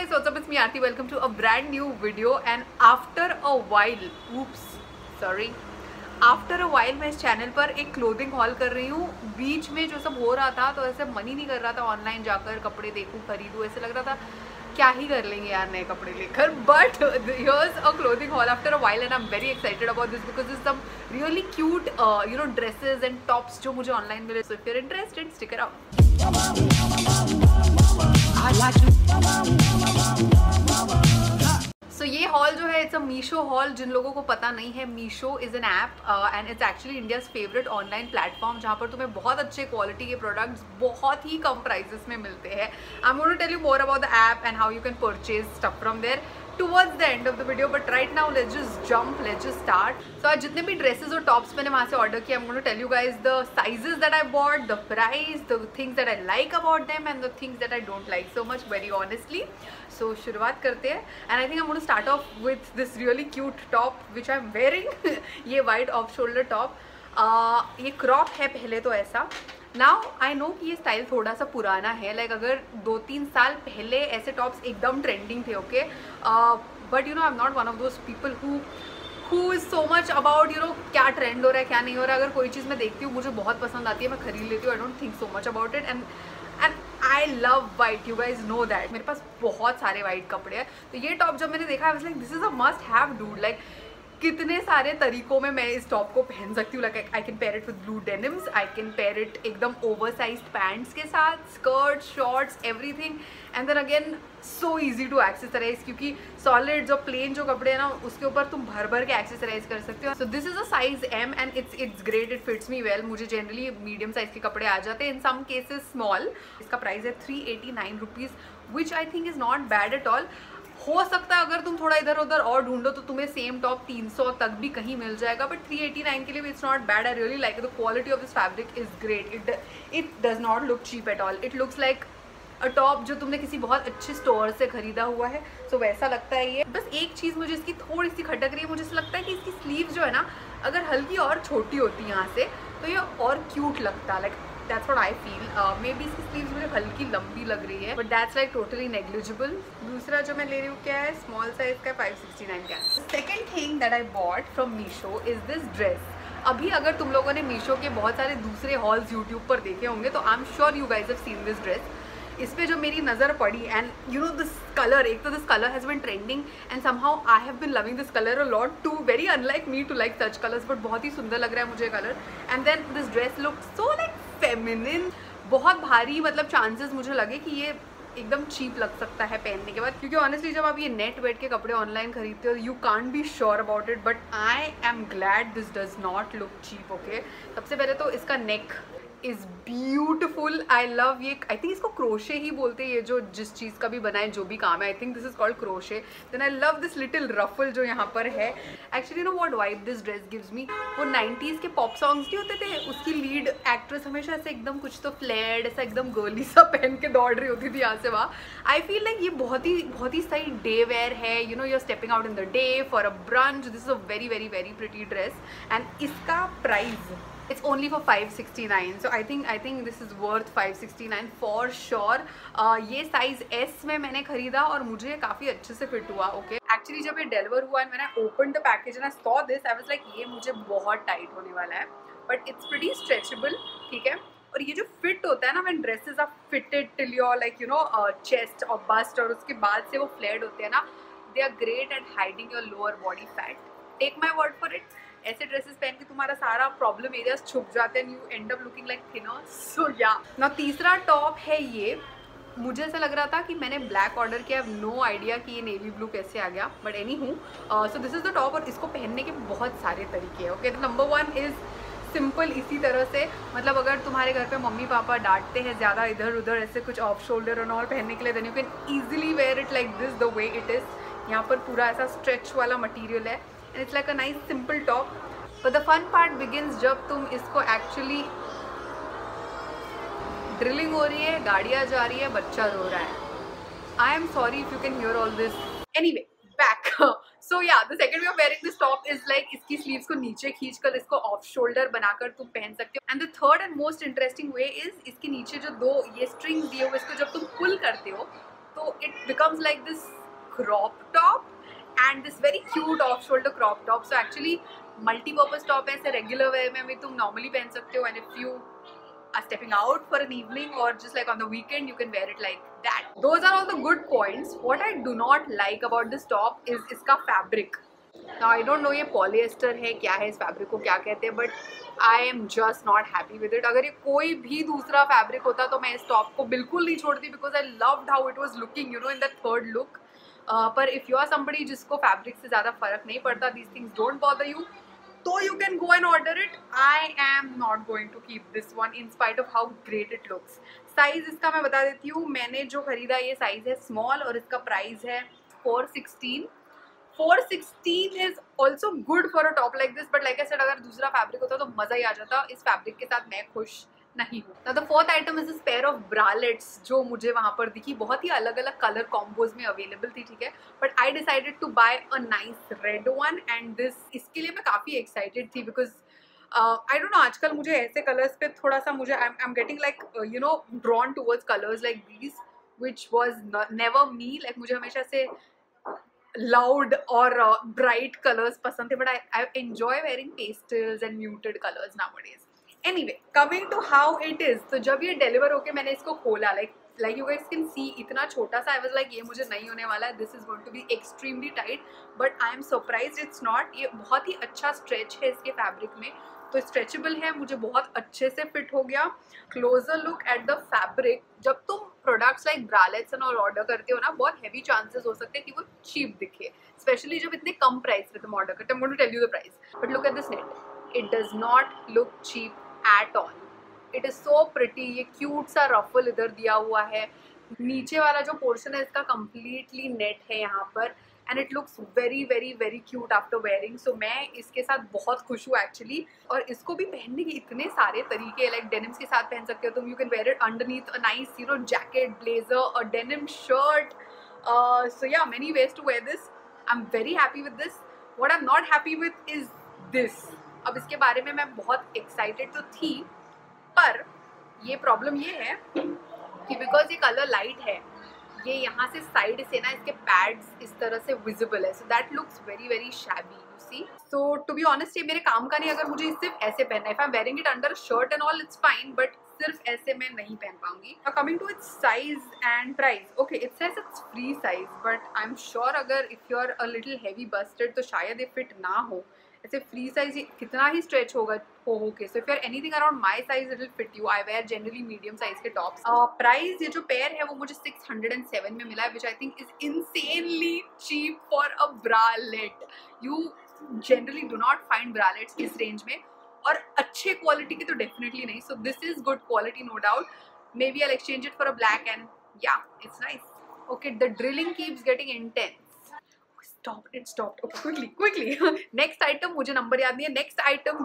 guys, what's up? It's me Aarti. Welcome to a brand new video. And after a while, after a while मैं इस channel पर एक clothing hall कर रही हूँ। बीच में जो सब हो रहा था तो ऐसे मन ही नहीं कर रहा था ऑनलाइन जाकर कपड़े देखूँ खरीदूँ, ऐसे लग रहा था क्या ही कर लेंगे यार नए कपड़े लेकर। But here's a clothing haul after a while and I am very excited about this because this some really cute dresses and tops जो मुझे ऑनलाइन मिले। So if you are interested stick around. So ये haul जो है it's a Meesho haul. जिन लोगों को पता नहीं है, Meesho is an app and it's actually India's favourite online platform जहाँ पर तुम्हें बहुत अच्छे क्वालिटी के प्रोडक्ट्स बहुत ही कम प्राइसेस में मिलते हैं। I am going to tell you more about the app and how you can purchase stuff from there towards the end of the video, but right now let's just start. So आज जितने भी dresses और tops मैंने वहाँ से order किया, I'm going to tell you guys the sizes that I bought, the price, the things that I like about them and the things that I don't like so much, very honestly. So शुरुआत करते हैं and I think I'm going to start off with this really cute top which I'm wearing. ये white off shoulder top, ये crop है पहले तो ऐसा। Now I know कि ये स्टाइल थोड़ा सा पुराना है, लाइक अगर 2-3 साल पहले ऐसे टॉप्स एकदम ट्रेंडिंग थे, okay. But you know I am not one of those people who is so much about क्या ट्रेंड हो रहा है क्या नहीं हो रहा है। अगर कोई चीज़ मैं देखती हूँ मुझे बहुत पसंद आती है, मैं खरीद लेती हूँ। I don't think so much about it and I love white, you guys know that. मेरे पास बहुत सारे वाइट कपड़े हैं, तो ये टॉप जब मैंने देखा आई was like this is a must have dude. Like कितने सारे तरीकों में मैं इस टॉप को पहन सकती हूँ। Like I can pair it with blue denims, I can pair it एकदम ओवरसाइज्ड पैंट्स के साथ, skirt, shorts, everything. And then again so easy to accessorise, क्योंकि सॉलिड जो प्लेन जो कपड़े हैं ना उसके ऊपर तुम भर भर के एक्सेसराइज कर सकते हो। So this is a size M and it's great, it fits me well. मुझे जनरली मीडियम साइज के कपड़े आ जाते हैं, इन सम केसेस स्मॉल। इसका प्राइस है 389 rupees, which I think is not bad at all. हो सकता है अगर तुम थोड़ा इधर उधर और ढूंढो तो तुम्हें सेम टॉप 300 तक भी कहीं मिल जाएगा, बट 389 के लिए भी it's not bad. I really like the quality of this fabric is great. It does not look cheap at all. It looks like a top जो तुमने किसी बहुत अच्छे स्टोर से खरीदा हुआ है। सो वैसा लगता है ये। बस एक चीज़ मुझे इसकी थोड़ी सी खटक रही है, मुझे ऐसा लगता है कि इसकी स्लीव जो है ना अगर हल्की और छोटी होती यहाँ से तो ये और क्यूट लगता। Like that's what I feel. Maybe इसकी स्लीव्स मुझे हल्की लंबी लग रही है, but that's like totally negligible. दूसरा जो मैं ले रही हूँ क्या है, स्मॉल साइज का 569 का। Second thing that I bought from Meesho is this dress. अभी अगर तुम लोगों ने मीशो के बहुत सारे दूसरे हॉल्स यूट्यूब पर देखे होंगे तो I am sure you guys have seen this dress. इस पे जो मेरी नज़र पड़ी and you know this colour, एक तो this colour has been trending and somehow I have been loving this colour a lot too. Very unlike me to like such colours, but बहुत ही सुंदर लग रहा है मुझे colour. And then this dress look so like feminine, बहुत भारी। मतलब चांसेस मुझे लगे कि ये एकदम चीप लग सकता है पहनने के बाद, क्योंकि ऑनेस्टली जब आप ये नेट वेट के कपड़े ऑनलाइन खरीदते हो you can't be sure about it, but I am glad this does not look cheap, okay. सबसे पहले तो इसका neck is beautiful. I love ये, आई थिंक इसको क्रोशे ही बोलते हैं, ये जो जिस चीज़ का भी बनाए जो भी काम है, I think this is called crochet. Then I love this little ruffle जो यहाँ पर है। Actually know what vibe this dress gives me, वो 90s के पॉप सॉन्ग्स नहीं होते थे, उसकी लीड एक्ट्रेस हमेशा ऐसे एकदम कुछ तो फ्लेयर्ड ऐसा एकदम गर्ली सा पहन के दौड़ रही होती थी यहाँ से वहाँ। आई फील लाइक ये बहुत ही सही डे वेयर है। You know you are stepping out in the day for a brunch. This is a very very very pretty dress and इसका price it's only for 569, so I think this is worth 569 for sure. ये size S में मैंने खरीदा और मुझे काफ़ी अच्छे से फिट हुआ, ओके। एक्चुअली जब ये डिलीवर हुआ एंड मैंने open the package and I saw this, I was like ये मुझे बहुत टाइट होने वाला है, बट इट्स प्रीटी स्ट्रेचेबल, ठीक है। और ये जो फिट होता है ना, when dresses are fitted till your like you know chest और बस्ट और उसके बाद से वो फ्लेयर्ड होते हैं ना, they are great at hiding your lower body fat. Take my word for it. ऐसे ड्रेसेस पहन के तुम्हारा सारा प्रॉब्लम एरियाज छुप जाते हैं, you end up looking like thinner. So yeah ना तीसरा टॉप है ये। मुझे ऐसा लग रहा था कि मैंने ब्लैक ऑर्डर किया, नो आइडिया कि ये नेवी ब्लू कैसे आ गया, बट एनी हूँ। सो दिस इज द टॉप और इसको पहनने के बहुत सारे तरीके हैं, ओके। नंबर 1 इज़ सिंपल, इसी तरह से। मतलब अगर तुम्हारे घर पे मम्मी पापा डांटते हैं ज़्यादा इधर उधर ऐसे कुछ ऑफ शोल्डर और पहनने के लिए, then you can easily wear it like this the way it is. यहाँ पर पूरा ऐसा स्ट्रेच वाला मटीरियल है and it's like a nice simple top. But the fun part begins जब तुम इसको एक्चुअली ड्रिलिंग हो रही है, गाड़ियाँ जा रही है, बच्चा रो रहा है। I am sorry if you can hear all this. Anyway back. So yeah the second way of wearing this top is like इसकी स्लीव्स को नीचे खींचकर इसको ऑफ शोल्डर बनाकर तुम पहन सकते हो। And the third and most interesting way is इसके नीचे जो दो ये स्ट्रिंग्स दिए हुए, इसको जब तुम पुल करते हो तो it becomes like this crop top and this very cute off shoulder crop top. So actually multipurpose top है, ऐसे रेगुलर वेयर में भी तुम नॉर्मली पहन सकते हो, and if you are stepping out for an evening or just like on the weekend, you can wear it like that. Those are all the good points. What I do not like about this top is इसका fabric. Now I don't know ये polyester है क्या है, इस fabric को क्या कहते हैं, but I am just not happy with it. अगर ये कोई भी दूसरा fabric होता तो मैं इस top को बिल्कुल नहीं छोड़ती, because I loved how it was looking, you know, in that third look. पर if you are somebody जिसको fabric से ज़्यादा फर्क नहीं पड़ता, these things don't bother you, so you can go and order it. I am not going to keep this one in spite of how great it looks. Size इसका मैं बता देती हूँ, मैंने जो खरीदा ये size है small और इसका price है 416. 416 is also good for a top like this, but like I said, अगर दूसरा fabric होता तो मज़ा ही आ जाता. इस fabric के साथ मैं खुश नहीं हूँ. Now the fourth item is this pair of bralettes जो मुझे वहाँ पर दिखी, बहुत ही अलग अलग कलर कॉम्बोज में अवेलेबल थी, ठीक है, but I decided to buy a nice red one and this. इसके लिए मैं काफ़ी एक्साइटेड थी बिकॉज आई डोंट नो, आजकल मुझे ऐसे कलर्स पे थोड़ा सा मुझे I am getting like you no drawn towards colours like these which was never me. Like मुझे हमेशा से loud और bright colors पसंद थे, but I enjoy wearing pastels and muted colors nowadays. Anyway, coming to how it is, तो जब ये deliver होके मैंने इसको खोला, like you guys can see, इतना छोटा सा, I was like ये मुझे नहीं होने वाला है, this is going to be extremely tight, but I am surprised it's not. ये बहुत ही अच्छा stretch है इसके fabric में, तो स्ट्रेचेबल है, मुझे बहुत अच्छे से फिट हो गया. Closer look at the fabric. जब तुम products like bralettes and all order करते हो ना, बहुत हैवी चांसेस हो सकते हैं कि वो चीप दिखे, स्पेशली जब इतने कम प्राइस पे तुम ऑर्डर करते हो. I am going to tell you the price, but look at this net, it does not look cheap at all. It is so pretty. ये क्यूट सा रफल इधर दिया हुआ है, नीचे वाला जो पोर्शन है इसका कम्प्लीटली नेट है यहाँ पर, and it looks very very very cute after wearing. So मैं इसके साथ बहुत खुश हूँ एक्चुअली. और इसको भी पहनने के इतने सारे तरीके, लाइक डेनिम्स के साथ पहन सकते हो तुम. You can wear it underneath a nice you know jacket, blazer, a denim shirt. So yeah, many ways to wear this. I am very happy with this. What I am not happy with is this. अब इसके बारे में मैं बहुत excited तो थी, पर ये प्रॉब्लम ये है कि बिकॉज ये कलर लाइट है, ये यहाँ से साइड से ना इसके पैड्स इस तरह से विजिबल है, so that looks very very shabby, you see. So to be honest ये मेरे काम का नहीं. अगर मुझे सिर्फ ऐसे पहनना है, if I am wearing it under shirt and all, it's fine, but सिर्फ ऐसे मैं नहीं पहन पाऊंगी. Coming to its size and price, okay, it says it's free size, but I am sure अगर if you are a little heavy busted तो शायद ये फिट ना हो. ऐसे फ्री साइज कितना ही स्ट्रेच होगा होके. So if you are anything around my size it will fit you. I wear generally medium size के टॉप्स. प्राइस, ये जो पेयर है वो मुझे 607 में मिला है, which I think is insanely cheap for a bralette. You generally do not find bralettes इस रेंज में, और अच्छे क्वालिटी के तो डेफिनेटली नहीं. So this is good quality, no doubt. Maybe I exchange it for a black and yeah, it's nice. Okay, the drilling keeps getting intense. It stopped. Okay, quickly. Next item, मुझे number याद नहीं है. Next item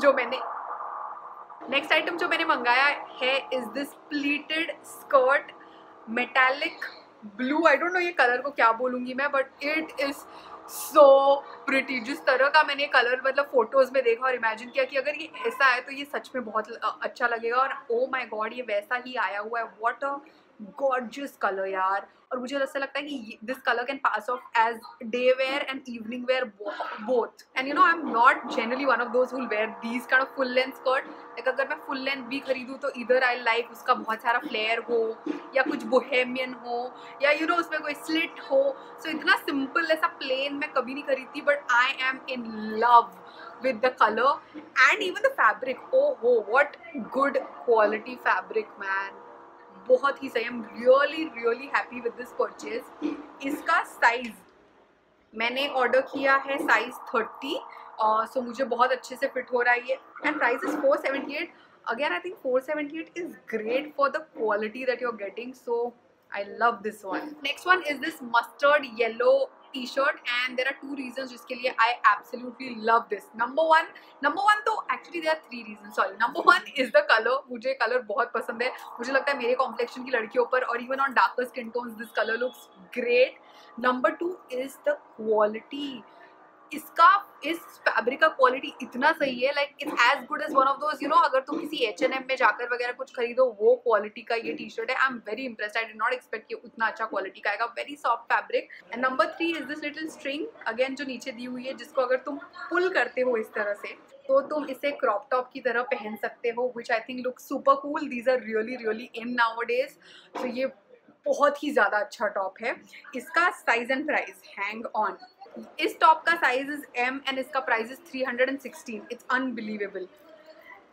जो मैंने मंगाया है is this pleated skirt, metallic blue. I don't know ये colour को क्या बोलूंगी मैं, but it is so pretty. जिस तरह का मैंने कलर मतलब फोटोज में देखा और इमेजिन किया कि अगर ये ऐसा है तो ये सच में बहुत अच्छा लगेगा, और ओ माय गॉड ये वैसा ही आया हुआ है. व्हाट अ गॉर्जियस कलर यार. और मुझे ऐसा लगता है कि this colour can pass off as day wear and evening wear both. And you know, I am not generally one of those who will wear these kind of full length skirt. Like अगर मैं full length भी खरीदूँ तो इधर I like उसका बहुत सारा flare हो, या कुछ बोहेमियन हो, या यू नो उसमें कोई स्लिट हो. सो इतना सिंपल ऐसा प्लेन मैं कभी नहीं खरीदती, but I M in love with the color and even the fabric. Oh, what good quality fabric, man. बहुत ही सही. I am really happy with this purchase. इसका साइज मैंने ऑर्डर किया है साइज 30, सो मुझे बहुत अच्छे से फिट हो रहा है ये. And price is 478. Again I think 478 is great for the quality that you are getting. So I love this one. Next one is this mustard yellow t-shirt, and there are 2 reasons जिसके लिए I absolutely love this. Number one तो actually there are 3 reasons. Sorry, number 1 is the colour. मुझे colour बहुत पसंद है. मुझे लगता है मेरे कॉम्प्लेक्शन की लड़कियों पर और even on darker skin tones this colour looks great. Number 2 is the quality. इसका इस फैब्रिक का क्वालिटी इतना सही है, like it's as good as one of those, you know, अगर तुम किसी H&M में जाकर वगैरह कुछ खरीदो वो क्वालिटी का ये टी शर्ट है। I am very impressed, I did not expect कि उतना अच्छा क्वालिटी का आएगा। Very soft fabric. And number 3 is this little string, again जो नीचे दी हुई है, जिसको अगर तुम पुल करते हो इस तरह से तो तुम इसे क्रॉप टॉप की तरह पहन सकते हो, which I think look super cool. These are really really in nowadays. तो ये बहुत ही ज़्यादा अच्छा टॉप है। इसका size and price, hang on, इस टॉप का साइज इज M एंड इसका प्राइस इज 316। It's unbelievable.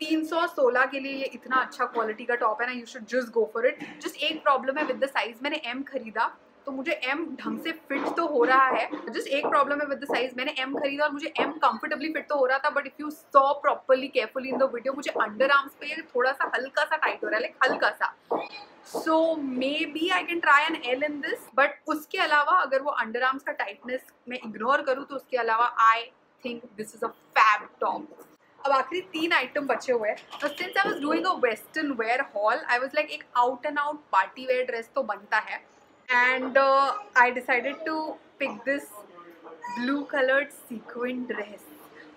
316 के लिए ये इतना अच्छा क्वालिटी का टॉप है ना, you should just go for it. Just एक प्रॉब्लम है विद द साइज, मैंने M खरीदा तो मुझे M ढंग से फिट तो हो रहा है, जस्ट एक प्रॉब्लम है विद द साइज। मैंने M खरीदा और मुझे M कंफर्टेबली फिट तो हो रहा था, but if you saw properly carefully in the video, मुझे अंडर आर्म्स पे ये थोड़ा सा हल्का सा टाइट हो रहा है, लाइक हल्का सा। So maybe I can try an L in this, but उसके अलावा अगर वो अंडर आर्म्स का टाइटनेस मैं इग्नोर करूँ तो उसके अलावा I think this is a fab top. अब आखिरी 3 आइटम बचे हुए हैं। तो since I was doing a western wear haul, I was like एक out and out party wear dress तो बनता है, and I decided to pick this blue colored sequin dress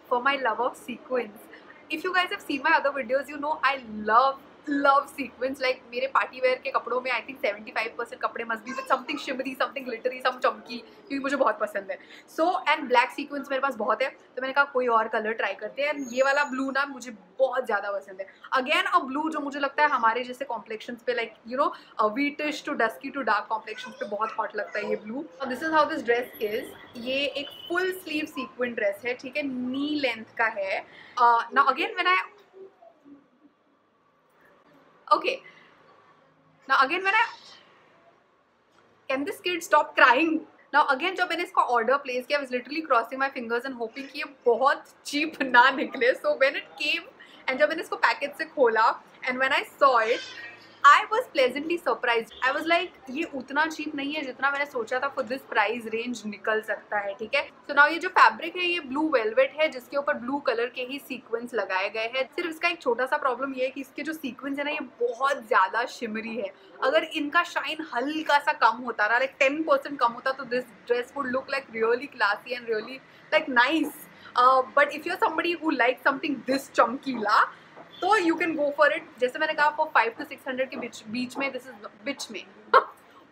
for my love of sequins. If you guys have seen my other videos, you know I love sequins. Like मेरे party wear के कपड़ों में I think 75% कपड़े must be with something shimmery, something glittery, some चमकी, क्योंकि मुझे बहुत पसंद है। So and black sequins मेरे पास बहुत है, तो मैंने कहा कोई और कलर ट्राई करते हैं। एंड ये वाला ब्लू ना मुझे बहुत ज़्यादा पसंद है। अगेन अ ब्लू जो मुझे लगता है हमारे जैसे कॉम्प्लेक्शंस पे, like you know wheatish to dusky to dark complexions पे बहुत हॉट लगता है ये blue. This is how this dress is. ये एक फुल स्लीव सीक्वेंट ड्रेस है, ठीक है, नी लेंथ का है। Now again when I okay now again when I can this kid stop crying now again जब मैंने इसका ऑर्डर प्लेस किया, I was literally crossing my fingers and hoping कि ये बहुत चीप ना निकले। so when it came and जब मैंने इसको पैकेज से खोला and when I saw it I was pleasantly surprised. I was like ये उतना चीप नहीं है जितना मैंने सोचा था for this price range निकल सकता है, ठीक है। so now ये जो फैब्रिक है ये ब्लू वेलवेट है, जिसके ऊपर ब्लू कलर के ही सीक्वेंस लगाए गए हैं। सिर्फ इसका एक छोटा सा प्रॉब्लम ये है कि इसके जो सीक्वेंस है ना ये बहुत ज़्यादा शिमरी है। अगर इनका शाइन हल्का सा कम होता रहा, लाइक 10% कम होता, तो this dress would look like really classy and really like nice. But if you are somebody who like something this चमकीला, तो you can go for it. जैसे मैंने कहा फॉर 500 to 600 के बीच में, दिस इज बीच में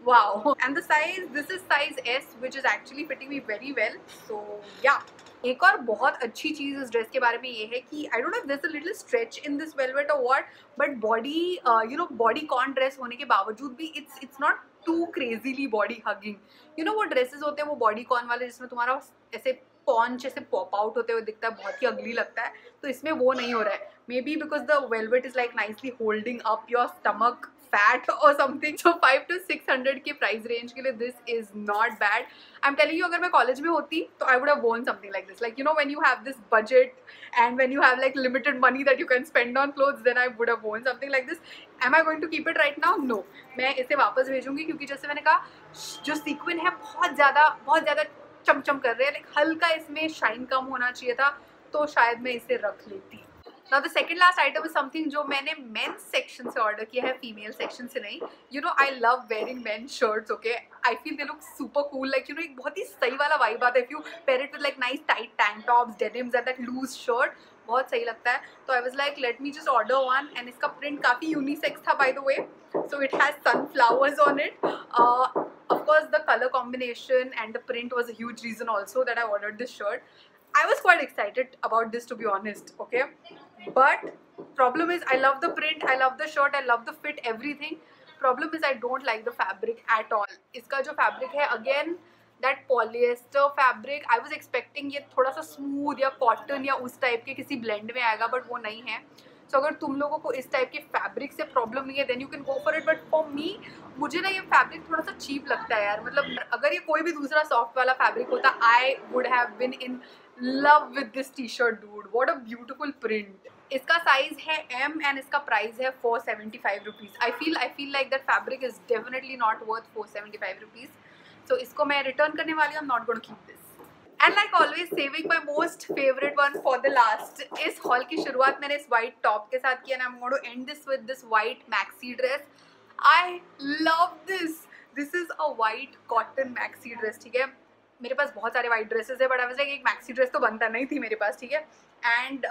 wow. And the size, this is size S which is actually fitting me very well. So yeah एक और बहुत अच्छी चीज़ इस ड्रेस के बारे में ये है कि I don't know this a little stretch in this velvet और what, but body you know bodycon dress होने के बावजूद भी it's not too crazily body hugging. You know वो ड्रेसेस होते हैं वो बॉडी कॉन वाले जिसमें तुम्हारा ऐसे पॉन्च ऐसे पॉप आउट होते हुए दिखता है, बहुत ही अगली लगता है, तो इसमें वो नहीं हो रहा है। May be because the velvet is like nicely holding up your stomach fat और समथिंग। सो 500 to 600 के प्राइस रेंज के लिए this is not bad. I am telling you, अगर मैं कॉलेज में होती तो I would have worn something like this, like you know when you have this budget and when you have like limited money that you can spend on clothes, then I would have worn something like this. Am I going to keep it right now? No, मैं इसे वापस भेजूंगी, क्योंकि जैसे मैंने कहा जो sequence है बहुत ज़्यादा चमचम कर रहे हैं, लाइक हल्का इसमें शाइन कम होना चाहिए था, तो शायद मैं इसे रख लेती। Now the second last item is something जो मैंने मेंस सेक्शन से ऑर्डर किया है, फीमेल सेक्शन से नहीं। You know I love wearing men's shirts, okay? I feel they look super cool, like you know एक बहुत ही सही वाला वाइब आता है if you pair it with like nice tight tank tops, denims and that loose shirt, बहुत सही लगता है। तो I was like let me just order one, and इसका प्रिंट काफ़ी यूनिसेक्स था by the way, so it has sunflowers on it. Of course the color combination and the print was a huge reason also that I ordered this shirt. I was quite excited about this to be honest, okay? But problem is I love the print, I love the shirt, I love the fit, everything. Problem is I don't like the fabric at all. इसका जो fabric है again that polyester fabric, I was expecting ये थोड़ा सा smooth या cotton या उस type के किसी blend में आएगा, but वो नहीं है। So अगर तुम लोगों को इस टाइप के फैब्रिक से प्रॉब्लम नहीं है then you can go for it, but for me मुझे ना ये फैब्रिक थोड़ा सा चीप लगता है यार। मतलब अगर ये कोई भी दूसरा सॉफ्ट वाला फैब्रिक होता I would have been in love with this t-shirt dude. What a beautiful print. इसका साइज है M and इसका प्राइस है 475 rupees. I feel like that fabric is definitely not worth 475 rupees. So इसको मैं return करने वाली हूँ, I'm not going to keep this. And like always, saving my most favorite one for the last. इस hall की शुरुआत मैंने इस white top के साथ किया, and I'm going to end this with this white maxi dress. I love this. This is a white cotton maxi dress, ठीक है। मेरे पास बहुत सारे वाइट ड्रेसेस है, बट आई वाज लाइक एक मैक्सी ड्रेस तो बनता नहीं थी मेरे पास, ठीक है। And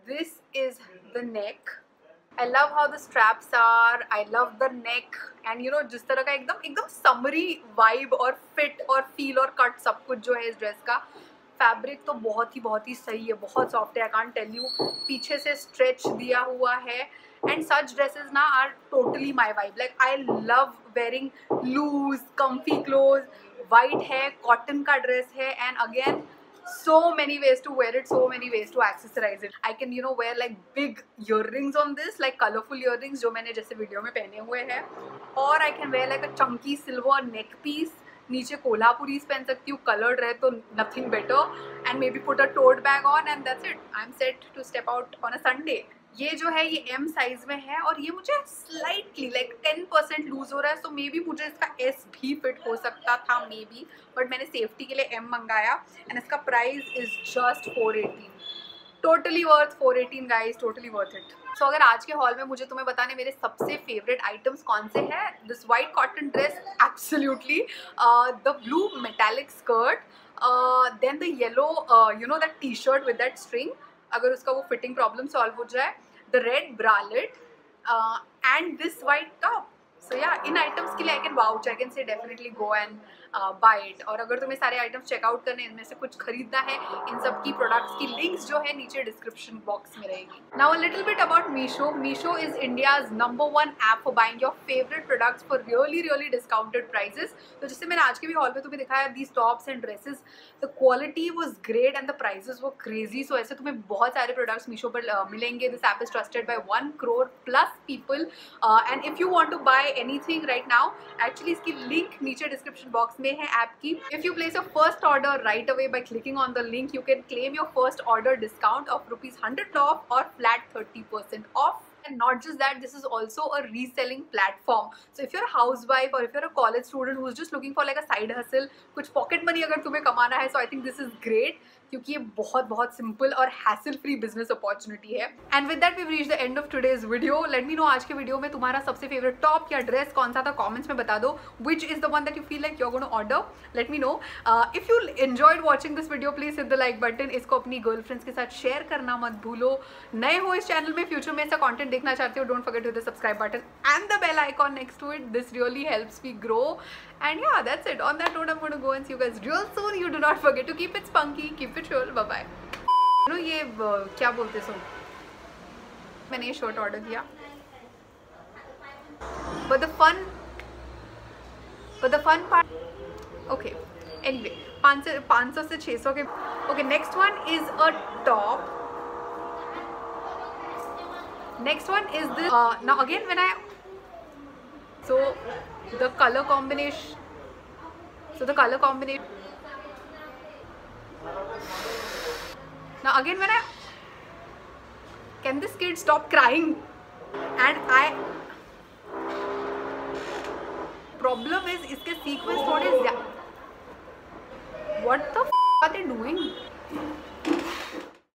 this is the neck. I love how the straps are, I love the neck, and you know जिस तरह का एकदम एकदम समरी वाइब और फिट और फील और कट सब कुछ जो है इस ड्रेस का। फैब्रिक तो बहुत ही सही है, बहुत सॉफ्ट है, आई कांट टेल यू। पीछे से स्ट्रेच दिया हुआ है, एंड सच ड्रेसेस ना are totally my vibe. Like I love wearing loose comfy cloth. White है, कॉटन का ड्रेस है, and again so many ways to wear it, so many ways to accessorize it. I can you know wear like big earrings on this, like colorful earrings जो मैंने जैसे video में पहने हुए हैं, और I can wear like a chunky silver neck piece, नीचे कोल्हापुरीज पहन सकती हूँ, कलर्ड रहे तो nothing better, and maybe put a tote bag on and that's it. I'm set to step out on a Sunday. ये जो है ये M साइज में है, और ये मुझे स्लाइटली लाइक 10% लूज हो रहा है, सो मे बी मुझे इसका S भी फिट हो सकता था मे बी, बट मैंने सेफ्टी के लिए M मंगाया, एंड इसका price is just 418. Totally worth 418 guys, totally worth it. So अगर आज के हॉल में मुझे तुम्हें बताने मेरे सबसे फेवरेट आइटम्स कौन से हैं, this white cotton dress absolutely, the blue metallic skirt, then the yellow you know that t-shirt with that string, अगर उसका वो फिटिंग प्रॉब्लम सॉल्व हो जाए, the red bralette, and this white top. So yeah इन items के लिए I can vouch, I can say definitely go and buy it. और अगर तुम्हें सारे आइटम्स चेकआउट करने, इनमें से कुछ खरीदना है, इन सब की प्रोडक्ट्स की लिंक्स जो है नीचे डिस्क्रिप्शन बॉक्स में रहेगी. Now a little bit about Meesho. Meesho is India's #1 app for buying your favourite products for really discounted prices. तो जैसे मैंने आज के भी हॉल में तुम्हें दिखाया, these tops and dresses, the quality was great and the prices वो क्रेजी. सो ऐसे तुम्हें बहुत सारे प्रोडक्ट्स मीशो पर मिलेंगे. This app is trusted by 1 crore plus people, and if you want to buy anything right now, actually इसकी link नीचे description box में है ऐप की. If you place your first order right away by clicking on the link, you can claim your first order discount of ₹100 off or flat 30% off. And not just that, this is also a reselling platform. So if you're a housewife or if you're a college student who's just looking for like a side hustle, कुछ pocket money अगर तुम्हें कमाना है, so I think this is great, क्योंकि ये बहुत simple और hassle free business opportunity है. And with that we reach the end of today's video. Let me know आज के वीडियो में तुम्हारा सबसे फेवरेट टॉप या ड्रेस कौन सा था, कमेंट्स में बता दो. Which is the one that you feel like you are gonna order, let me know. If you enjoyed watching this video, please hit the like button. इसको अपनी गर्लफ्रेंड्स के साथ शेयर करना मत भूलो. नए हो इस चैनल में, फ्यूचर में ऐसा कंटेंट देखना चाहते हो, don't forget to the subscribe button and the bell icon next to it. This really helps me grow. And yeah, that's it. On that note, I'm going to go and see you guys real soon. You do not forget to keep it spunky, keep it real. Bye bye. You know ये क्या बोलते सो, मैंने ये shirt order किया, but the fun part, okay, anyway, 500 से 600 के. Okay, next one is a top. Next one is this. Now again, when I the color combination. Now again, when can this kid stop crying? And problem is इसके sequence थोड़े what the f are they doing?